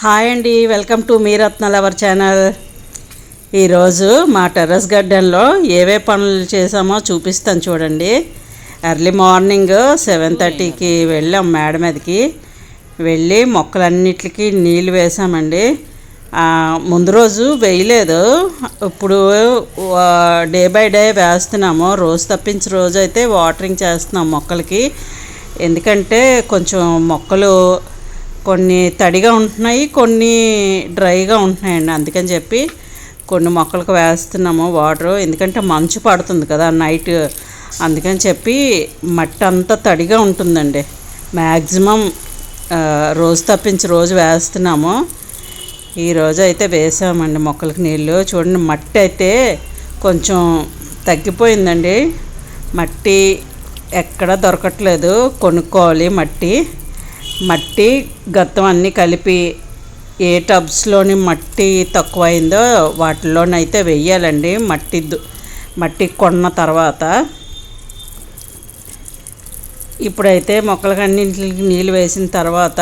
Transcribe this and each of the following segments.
Hi అండి, welcome to me రత్నాల our channel. ఈరోజు మా టెర్రస్ గార్డెన్లో ఏవే పనులు చేసామో చూపిస్తాను చూడండి. ఎర్లీ మార్నింగ్ 7:30కి వెళ్ళాం మేడ మీదకి. వెళ్ళి మొక్కలన్నిటికీ నీళ్ళు వేసామండి. ముందు రోజు వేయలేదు, ఇప్పుడు డే బై డే వేస్తున్నాము. రోజు తప్పించి రోజు అయితే వాటరింగ్ చేస్తున్నాం మొక్కలకి. ఎందుకంటే కొంచెం మొక్కలు కొన్ని తడిగా ఉంటున్నాయి, కొన్ని డ్రైగా ఉంటున్నాయండి. అందుకని చెప్పి కొన్ని మొక్కలకు వేస్తున్నాము వాటరు. ఎందుకంటే మంచు పడుతుంది కదా నైట్, అందుకని చెప్పి మట్టి అంతా తడిగా ఉంటుందండి. మ్యాక్సిమం రోజు తప్పించి రోజు వేస్తున్నాము. ఈరోజు అయితే వేసామండి మొక్కలకి నీళ్ళు. చూడండి, మట్టి అయితే కొంచెం తగ్గిపోయిందండి. మట్టి ఎక్కడ దొరకట్లేదు, కొనుక్కోవాలి మట్టి గత్తం అన్నీ కలిపి ఏ టబ్స్లోని మట్టి తక్కువైందో వాటిలోనైతే వెయ్యాలండి. మట్టి కొన్న తర్వాత ఇప్పుడైతే మొక్కలకన్నింటికి నీళ్ళు వేసిన తర్వాత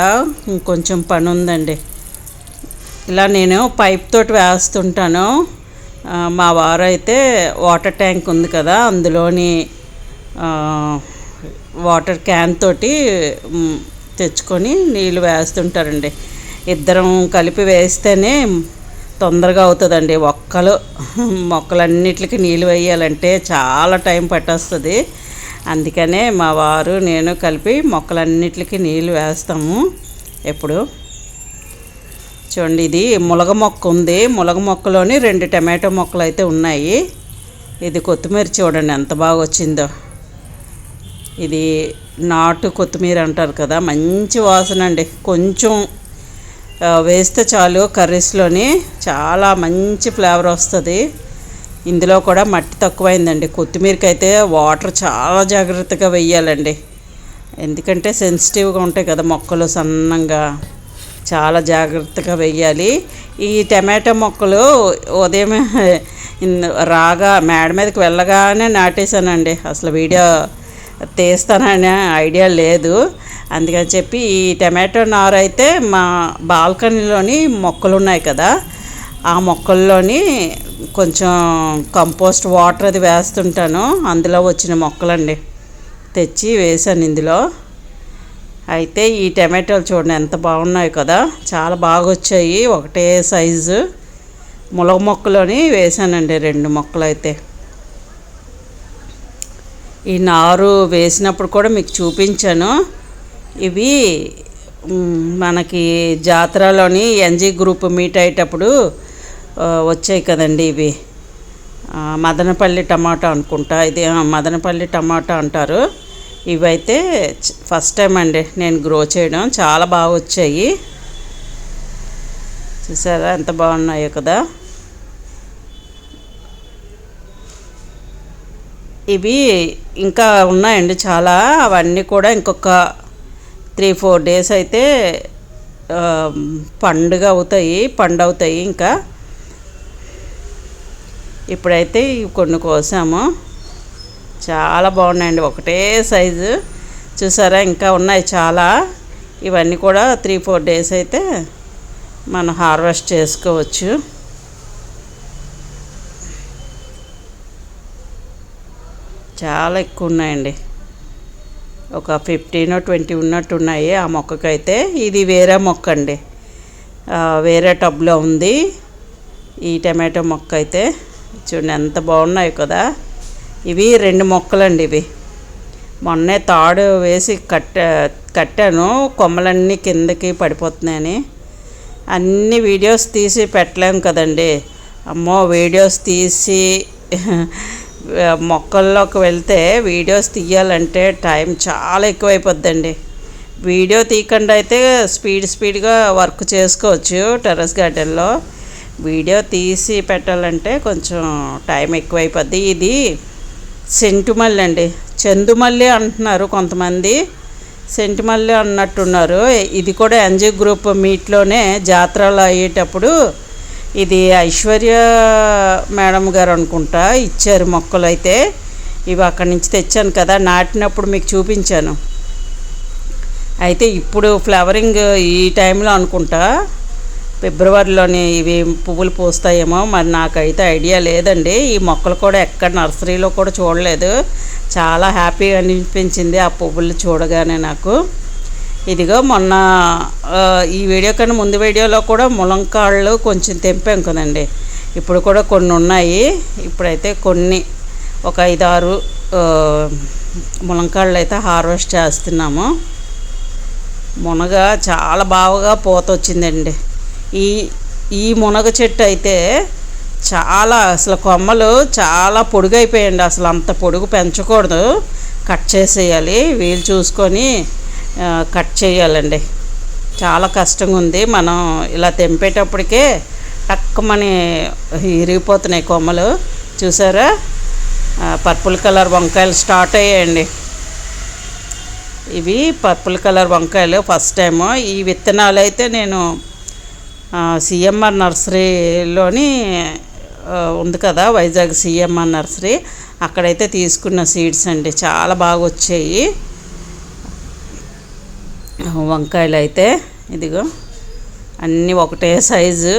కొంచెం పని ఉందండి. ఇలా నేను పైప్ తోటి వేస్తుంటాను. మా వారు అయితే వాటర్ ట్యాంక్ ఉంది కదా, అందులోని వాటర్ క్యాన్ తోటి తెచ్చుకొని నీళ్ళు వేస్తుంటారండి. ఇద్దరం కలిపి వేస్తేనే తొందరగా అవుతుందండి. మొక్కలన్నిటికీ నీళ్ళు వేయాలంటే చాలా టైం పట్టేస్తుంది. అందుకనే మా వారు నేను కలిపి మొక్కలన్నిటికీ నీళ్ళు వేస్తాము ఎప్పుడు. చూడండి, ఇది ములగ మొక్క ఉంది. ములగ మొక్కలోని 2 టమాటో మొక్కలు అయితే ఉన్నాయి. ఇది కొత్తిమీర చూడండి ఎంత బాగా వచ్చిందో. ఇది నాటు కొత్తిమీర అంటారు కదా, మంచి వాసన అండి. కొంచెం వేస్తే చాలు కర్రీస్లోని చాలా మంచి ఫ్లేవర్ వస్తుంది. ఇందులో కూడా మట్టి తక్కువైందండి. కొత్తిమీరకి అయితే వాటర్ చాలా జాగ్రత్తగా వెయ్యాలండి. ఎందుకంటే సెన్సిటివ్గా ఉంటాయి కదా మొక్కలు, సన్నంగా చాలా జాగ్రత్తగా వెయ్యాలి. ఈ టమాటో మొక్కలు ఉదయం రాగా మేడ మీదకి వెళ్ళగానే నాటేశానండి. అసలు వీడియో తీస్తాననే ఐడియా లేదు. అందుకని చెప్పి ఈ టమాటో నారు అయితే మా బాల్కనీలోని మొక్కలు ఉన్నాయి కదా, ఆ మొక్కల్లోని కొంచెం కంపోస్ట్ వాటర్ అది వేస్తుంటాను. అందులో వచ్చిన మొక్కలండి తెచ్చి వేసాను ఇందులో. అయితే ఈ టమాటోలు చూడండి ఎంత బాగున్నాయి కదా, చాలా బాగా వచ్చాయి. ఒకటే సైజు ములగ మొక్కలోని వేసానండి 2 మొక్కలు అయితే. ఈ నారు వేసినప్పుడు కూడా మీకు చూపించాను. ఇవి మనకి జాతరలోని ఎన్జీ గ్రూప్ మీట్ అయ్యేటప్పుడు వచ్చాయి కదండి. ఇవి మదనపల్లి టమాటా అనుకుంటా, ఇది మదనపల్లి టమాటా అంటారు. ఇవైతే ఫస్ట్ టైం అండి నేను గ్రో చేయడం. చాలా బాగా వచ్చాయి, చూసారా ఎంత బాగున్నాయో కదా. ఇవి ఇంకా ఉన్నాయండి చాలా. అవన్నీ కూడా ఇంకొక 3-4 డేస్ అయితే పండవుతాయి. ఇంకా ఇప్పుడైతే కొన్ని కోసాము, చాలా బాగున్నాయండి. ఒకటే సైజు చూసారా, ఇంకా ఉన్నాయి చాలా. ఇవన్నీ కూడా 3-4 డేస్ అయితే మనం హార్వెస్ట్ చేసుకోవచ్చు. చాలా ఎక్కువ ఉన్నాయండి, ఒక 15-20 ఉన్నట్టు ఉన్నాయి ఆ మొక్కకైతే. ఇది వేరే మొక్క అండి, వేరే టబ్లో ఉంది ఈ టమాటో మొక్క అయితే. చూడండి ఎంత బాగున్నాయి కదా. ఇవి 2 మొక్కలండి. ఇవి మొన్నే తాడు వేసి కట్టాను, కొమ్మలన్నీ కిందకి పడిపోతున్నాయని. అన్ని వీడియోస్ తీసి పెట్టలేము కదండి. అమ్మో, వీడియోస్ తీసి మొక్కల్లోకి వెళ్తే వీడియోస్ తీయాలంటే టైం చాలా ఎక్కువైపోద్దండి. వీడియో తీయకుండా అయితే స్పీడ్గా వర్క్ చేసుకోవచ్చు టెర్రస్ గార్డెన్లో. వీడియో తీసి పెట్టాలంటే కొంచెం టైం ఎక్కువైపోద్ది. ఇది సెంటుమల్లి అండి, చందుమల్లి అంటున్నారు కొంతమంది, సెంటుమల్లి అన్నట్టున్నారు. ఇది కూడా ఎన్జీ గ్రూప్ మీట్లోనే జాతరలో అయ్యేటప్పుడు ఇది ఐశ్వర్య మేడం గారు అనుకుంటా ఇచ్చారు మొక్కలు అయితే. ఇవి అక్కడి నుంచి తెచ్చాను కదా, నాటినప్పుడు మీకు చూపించాను. అయితే ఇప్పుడు ఫ్లవరింగ్ ఈ టైంలో అనుకుంటా ఫిబ్రవరిలోని ఇవి పువ్వులు పూస్తాయేమో, మరి నాకైతే ఐడియా లేదండి. ఈ మొక్కలు కూడా ఎక్కడ నర్సరీలో కూడా చూడలేదు. చాలా హ్యాపీగా అనిపించింది ఆ పువ్వులు చూడగానే నాకు. ఇదిగో మొన్న ఈ వీడియో కన్నా ముందు వీడియోలో కూడా ములంకాళ్ళు కొంచెం తెంపాం కదండి, ఇప్పుడు కూడా కొన్ని ఉన్నాయి. ఇప్పుడైతే కొన్ని ఒక 5-6 ములంకాళ్ళు అయితే హార్వెస్ట్ చేస్తున్నాము. మునగ చాలా బాగా పూత వచ్చిందండి. ఈ మునగ చెట్టు అయితే చాలా అసలు కొమ్మలు చాలా పొడుగైపోయాయండి. అసలు అంత పొడుగు పెంచకూడదు, కట్ చేసేయాలి. వీలు చూసుకొని కట్ చేయాలండి. చాలా కష్టంగా ఉంది. మనం ఇలా తెంపేటప్పటికే టక్కుమని ఇరిగిపోతున్నాయి కొమ్మలు. చూసారా, పర్పుల్ కలర్ వంకాయలు స్టార్ట్ అయ్యాయండి. ఇవి పర్పుల్ కలర్ వంకాయలు ఫస్ట్ టైము. ఈ విత్తనాలు అయితే నేను సిఎంఆర్ నర్సరీలోని ఉంది కదా, వైజాగ్ సిఎంఆర్ నర్సరీ, అక్కడైతే తీసుకున్న సీడ్స్ అండి. చాలా బాగా వచ్చాయి వంకాయలు అయితే. ఇదిగో అన్నీ ఒకటే సైజు.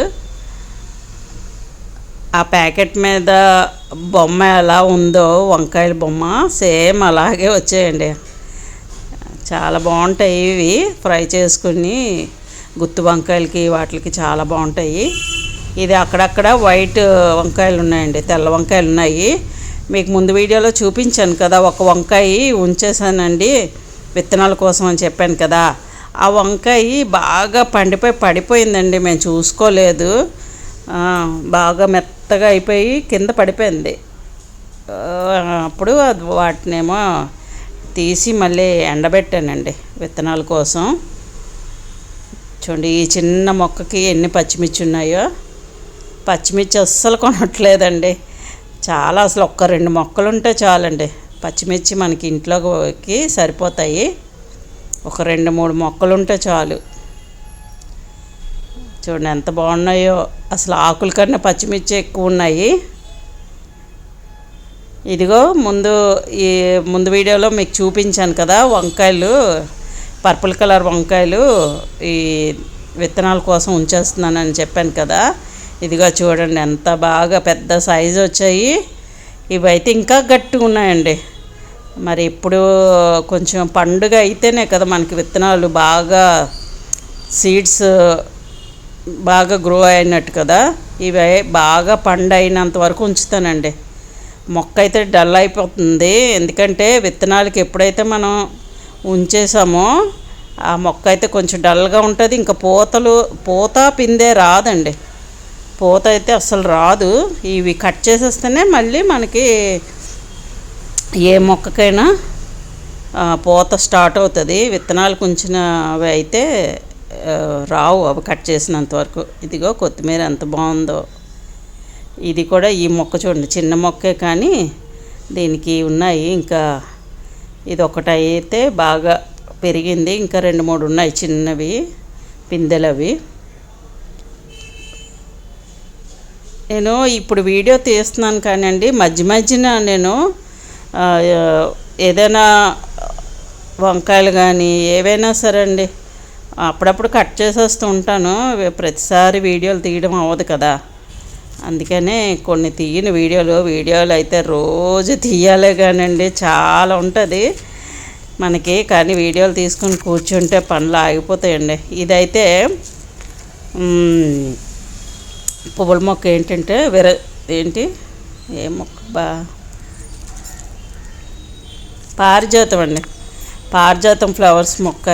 ఆ ప్యాకెట్ మీద బొమ్మ ఎలా ఉందో వంకాయల బొమ్మ సేమ్ అలాగే వచ్చాయండి. చాలా బాగుంటాయి ఇవి, ఫ్రై చేసుకుని గుత్తి వంకాయలకి వాటికి చాలా బాగుంటాయి. ఇది అక్కడక్కడ వైట్ వంకాయలు ఉన్నాయండి, తెల్ల వంకాయలు ఉన్నాయి. మీకు ముందు వీడియోలో చూపించాను కదా, ఒక వంకాయ ఉంచేసానండి విత్తనాల కోసం అని చెప్పాను కదా. ఆ వంకాయ బాగా పండిపోయి పడిపోయిందండి, మేము చూసుకోలేదు. బాగా మెత్తగా అయిపోయి కింద పడిపోయింది. అప్పుడు వాటినేమో తీసి మళ్ళీ ఎండబెట్టానండి విత్తనాల కోసం. చూడండి ఈ చిన్న మొక్కకి ఎన్ని పచ్చిమిర్చి ఉన్నాయో. పచ్చిమిర్చి అస్సలు కొనట్లేదండి. చాలా అసలు 1-2 మొక్కలు ఉంటే చాలండి పచ్చిమిర్చి మనకి ఇంట్లోకి సరిపోతాయి. 1-2-3 మొక్కలు ఉంటే చాలు. చూడండి ఎంత బాగున్నాయో. అసలు ఆకుల కన్నా పచ్చిమిర్చి ఎక్కువ ఉన్నాయి. ఇదిగో ముందు వీడియోలో మీకు చూపించాను కదా వంకాయలు, పర్పుల్ కలర్ వంకాయలు ఈ విత్తనాల కోసం ఉంచేస్తున్నానని చెప్పాను కదా. ఇదిగో చూడండి ఎంత బాగా పెద్ద సైజు వచ్చాయి. ఇవైతే ఇంకా గట్టిగా ఉన్నాయండి. మరి ఇప్పుడు కొంచెం పండుగ అయితేనే కదా మనకి విత్తనాలు బాగా సీడ్స్ బాగా గ్రో అయినట్టు కదా. ఇవి బాగా పండు అయినంత వరకు ఉంచుతానండి. మొక్క అయితే డల్ అయిపోతుంది, ఎందుకంటే విత్తనాలకి ఎప్పుడైతే మనం ఉంచేసామో ఆ మొక్క అయితే కొంచెం డల్గా ఉంటుంది. ఇంకా పూత పిందే రాదండి. పూత అయితే అస్సలు రాదు. ఇవి కట్ చేసేస్తేనే మళ్ళీ మనకి ఏ మొక్కకైనా పూత స్టార్ట్ అవుతుంది. విత్తనాలకు ఉంచినవి అయితే రావు అవి కట్ చేసినంత వరకు. ఇదిగో కొత్తిమీర ఎంత బాగుందో. ఇది కూడా ఈ మొక్క చూడండి, చిన్న మొక్కే కానీ దీనికి ఉన్నాయి. ఇంకా ఇది ఒకటి అయితే బాగా పెరిగింది, ఇంకా 2-3 ఉన్నాయి చిన్నవి పిందెలు. అవి నేను ఇప్పుడు వీడియో తీస్తున్నాను కానీ అండి, మధ్యన నేను ఏదైనా వంకాయలు కానీ ఏవైనా సరే అండి అప్పుడప్పుడు కట్ చేసేస్తూ ఉంటాను. ప్రతిసారి వీడియోలు తీయడం అవ్వదు కదా, అందుకనే కొన్ని తీయని వీడియోలు అయితే రోజు తీయాలే కానండి, చాలా ఉంటుంది మనకి. కానీ వీడియోలు తీసుకొని కూర్చుంటే పనులు ఆగిపోతాయండి. ఇదైతే పువ్వుల మొక్క ఏంటంటే ఏ మొక్క పారిజాతం అండి, పారిజాతం ఫ్లవర్స్ మొక్క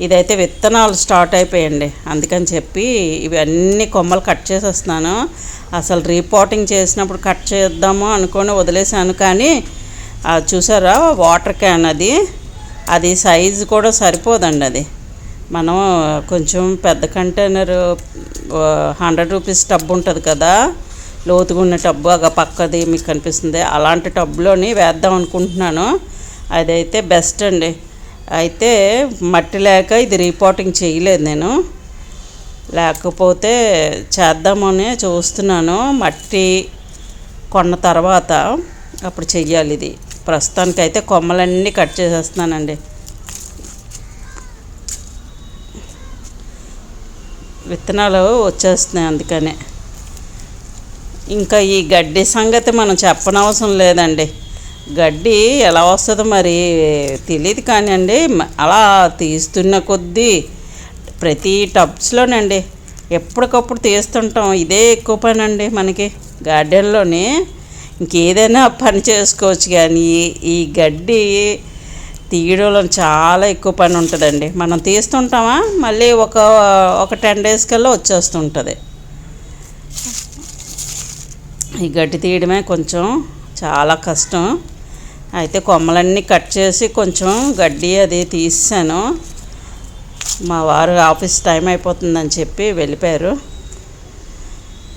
ఇదైతే విత్తనాలు స్టార్ట్ అయిపోయాయండి. అందుకని చెప్పి ఇవి అన్ని కొమ్మలు కట్ చేసేస్తున్నాను. అసలు రీపాటింగ్ చేసినప్పుడు కట్ చేద్దాము అనుకొని వదిలేసాను, కానీ చూసారా వాటర్ క్యాన్ అది సైజు కూడా సరిపోదండి. అది మనం కొంచెం పెద్ద కంటైనర్ 100 రూపీస్ టబ్ ఉంటుంది కదా, లోతుగా ఉన్న టబ్బు పక్కది మీకు కనిపిస్తుంది, అలాంటి టబ్లోని వేద్దాం అనుకుంటున్నాను. అదైతే బెస్ట్ అండి. అయితే మట్టి లేక ఇది రీపాటింగ్ చేయలేదు నేను, లేకపోతే చేద్దామని చూస్తున్నాను. మట్టి కొన్న తర్వాత అప్పుడు చెయ్యాలి. ఇది ప్రస్తుతానికైతే కొమ్మలన్నీ కట్ చేసేస్తున్నానండి. విత్తనాలు వచ్చేస్తున్నాయి. అందుకనే ఇంకా ఈ గడ్డి సంగతి మనం చెప్పనవసరం లేదండి. గడ్డి ఎలా వస్తుందో మరి తెలియదు కానివ్వండి, అలా తీస్తున్న కొద్దీ ప్రతి టబ్స్లోనండి ఎప్పటికప్పుడు తీస్తుంటాం. ఇదే ఎక్కువ పని అండి మనకి గార్డెన్లోని. ఇంకేదైనా పని చేసుకోవచ్చు కానీ ఈ గడ్డి తీయడంలో చాలా ఎక్కువ పని ఉంటుందండి. మనం తీస్తుంటామా మళ్ళీ ఒక 10 days కల్లా వచ్చేస్తుంటుంది. ఈ గడ్డి తీయడమే కొంచెం చాలా కష్టం. అయితే కొమ్మలన్నీ కట్ చేసి కొంచెం గడ్డి అది తీసాను. మా వారు ఆఫీస్ టైం అయిపోతుందని చెప్పి వెళ్ళిపోయారు.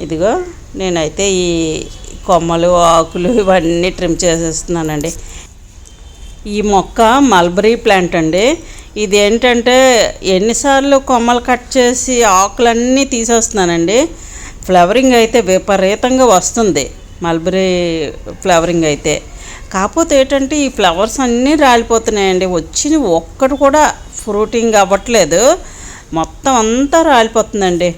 ఇదిగో నేనైతే ఈ కొమ్మలు ఆకులు ఇవన్నీ ట్రిమ్ చేసేస్తున్నానండి. ఈ మొక్క మల్బరీ ప్లాంట్ అండి. ఇది ఏంటంటే ఎన్నిసార్లు కొమ్మలు కట్ చేసి ఆకులన్నీ తీసేస్తున్నానండి. ఫ్లవరింగ్ అయితే విపరీతంగా వస్తుంది మల్బరీ ఫ్లవరింగ్ అయితే. కాకపోతే ఏంటంటే ఈ ఫ్లవర్స్ అన్నీ రాలిపోతున్నాయండి. వచ్చిన ఒక్కటి కూడా ఫ్రూటింగ్ అవ్వట్లేదు, మొత్తం అంతా రాలిపోతుందండి.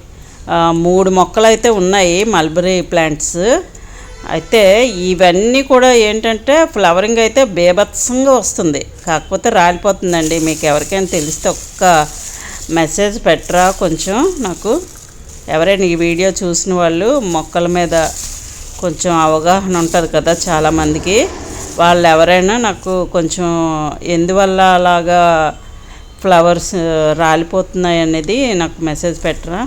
3 మొక్కలు అయితే ఉన్నాయి మల్బరీ ప్లాంట్స్. అయితే ఇవన్నీ కూడా ఏంటంటే ఫ్లవరింగ్ అయితే బేభత్సంగా వస్తుంది, కాకపోతే రాలిపోతుందండి. మీకు ఎవరికైనా తెలిస్తే ఒక్క మెసేజ్ పెట్టరా కొంచెం నాకు. ఎవరైనా ఈ వీడియో చూసిన వాళ్ళు మొక్కల మీద కొంచెం అవగాహన ఉంటుంది కదా చాలామందికి, వాళ్ళు ఎవరైనా నాకు కొంచెం ఎందువల్ల అలాగా ఫ్లవర్స్ రాలిపోతున్నాయి అనేది నాకు మెసేజ్ పెట్టరా.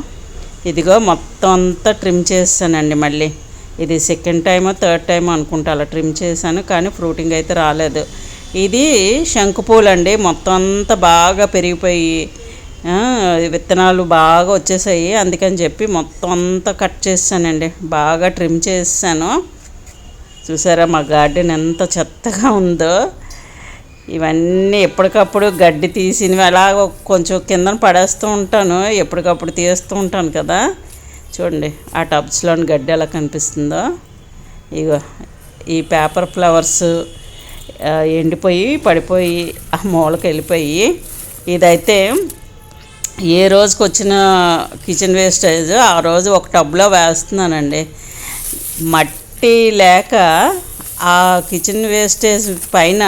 ఇదిగో మొత్తం అంతా ట్రిమ్ చేస్తానండి. మళ్ళీ ఇది 2nd time 3rd time అనుకుంటా అలా ట్రిమ్ చేశాను, కానీ ఫ్రూటింగ్ అయితే రాలేదు. ఇది శంకుపూలు అండి. మొత్తం అంతా బాగా పెరిగిపోయి విత్తనాలు బాగా వచ్చేసాయి. అందుకని చెప్పి మొత్తం అంతా కట్ చేస్తానండి, బాగా ట్రిమ్ చేసాను. చూసారా మా గార్డెన్ ఎంత చెత్తగా ఉందో. ఇవన్నీ ఎప్పటికప్పుడు గడ్డి తీసినవి అలా కొంచెం కిందన పడేస్తూ ఉంటాను, ఎప్పటికప్పుడు తీస్తూ ఉంటాను కదా. చూడండి ఆ టబ్స్లోని గడ్డి ఎలా కనిపిస్తుందో. ఇగో ఈ పేపర్ ఫ్లవర్స్ ఎండిపోయి పడిపోయి ఆ మూలకి వెళ్ళిపోయి, ఇదైతే ఏ రోజుకి వచ్చిన కిచెన్ వేస్టేజ్ ఆ రోజు ఒక టబ్లో వేస్తున్నానండి. మట్టి లేక ఆ కిచెన్ వేస్టేజ్ పైన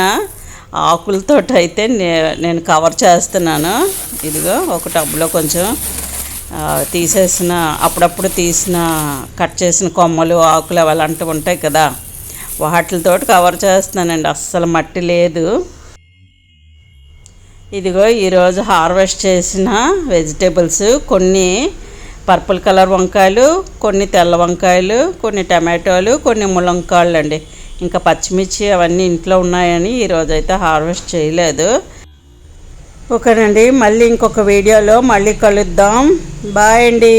ఆకులతో అయితే నేను కవర్ చేస్తున్నాను. ఇదిగో ఒక టబ్లో కొంచెం తీసేసిన అప్పుడప్పుడు తీసిన కట్ చేసిన కొమ్మలు ఆకులు అలాంటివి ఉంటాయి కదా, వాటితో కవర్ చేస్తున్నానండి. అస్సలు మట్టి లేదు. ఇదిగో ఈరోజు హార్వెస్ట్ చేసిన వెజిటేబుల్స్, కొన్ని పర్పుల్ కలర్ వంకాయలు, కొన్ని తెల్ల వంకాయలు, కొన్ని టమాటోలు, కొన్ని ములంకాయలు అండి. ఇంకా పచ్చిమిర్చి అవన్నీ ఇంట్లో ఉన్నాయని ఈరోజైతే హార్వెస్ట్ చేయలేదు. ఓకేనండి, మళ్ళీ ఇంకొక వీడియోలో మళ్ళీ కలుద్దాం. బాయ్ అండి.